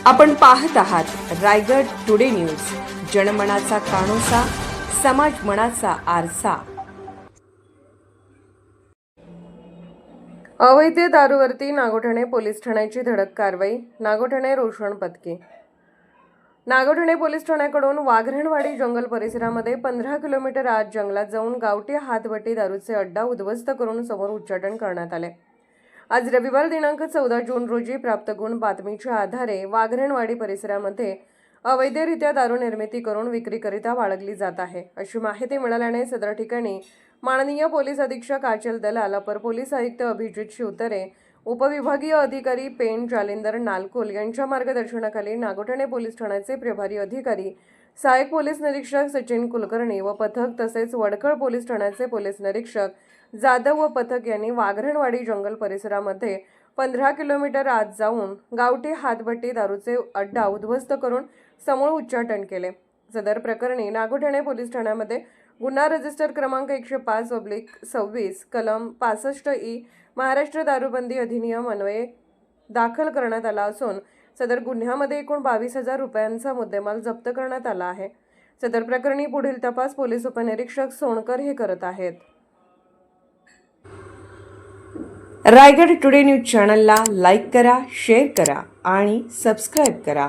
आपण पाहत आहात रायगड टुडे न्यूज, जनमनाचा कानोसा, समाज मनाचा आरसा। अवैध दारूवरती नागोठणे पोलीस ठाण्याची धडक कारवाई। नागोठणे रोषण पथके। नागोठणे पोलीस ठाण्याकडून वाघरणवाडी जंगल परिसरामध्ये 15 किलोमीटर आत जंगलात जाऊन गावठी हातभट्टी दारूचे अड्डा उद्ध्वस्त करून समोर उच्चाटन करण्यात आले। आज रविवार दिनांक 14 जून रोजी प्राप्त गुण बातमीच्या आधारे वाघरणवाडी परिसरामध्ये अवैधरित्या दारू निर्मिती करून विक्रीकरिता बाळगली जात आहे अशी माहिती मिळाल्याने सदर ठिकाणी माननीय पोलीस अधीक्षक आचल दलाल, अपर पोलीस आयुक्त अभिजित शिवतरे, उपविभागीय अधिकारी पेण जालिंदर नालकोल यांच्या मार्गदर्शनाखाली नागोठणे पोलीस ठाण्याचे प्रभारी अधिकारी सहाय्यक पोलीस निरीक्षक सचिन कुलकर्णी व पथक तसेच वडखळ पोलीस ठाण्याचे पोलीस निरीक्षक जाधव व पथक यांनी वाघरणवाडी जंगल परिसरामध्ये 15 किलोमीटर आत जाऊन गावठी हातभट्टी दारूचे अड्डा उद्ध्वस्त करून समूळ उच्चाटन केले। सदर प्रकरणी नागोठणे पोलीस ठाण्यामध्ये गुन्हा रजिस्टर क्रमांक 105/26 कलम 65 महाराष्ट्र दारूबंदी अधिनियम अन्वये दाखल करण्यात आला असून सदर गुन्ह्यामध्ये एकूण 22,000 रुपयांचा मुद्देमाल जप्त करण्यात आला आहे। सदर प्रकरणी पुढील तपास पोलीस उपनिरीक्षक सोनकर हे करत आहेत। रायगड टुडे न्यूज चॅनलला लाईक करा, शेअर करा आणि सबस्क्राईब करा।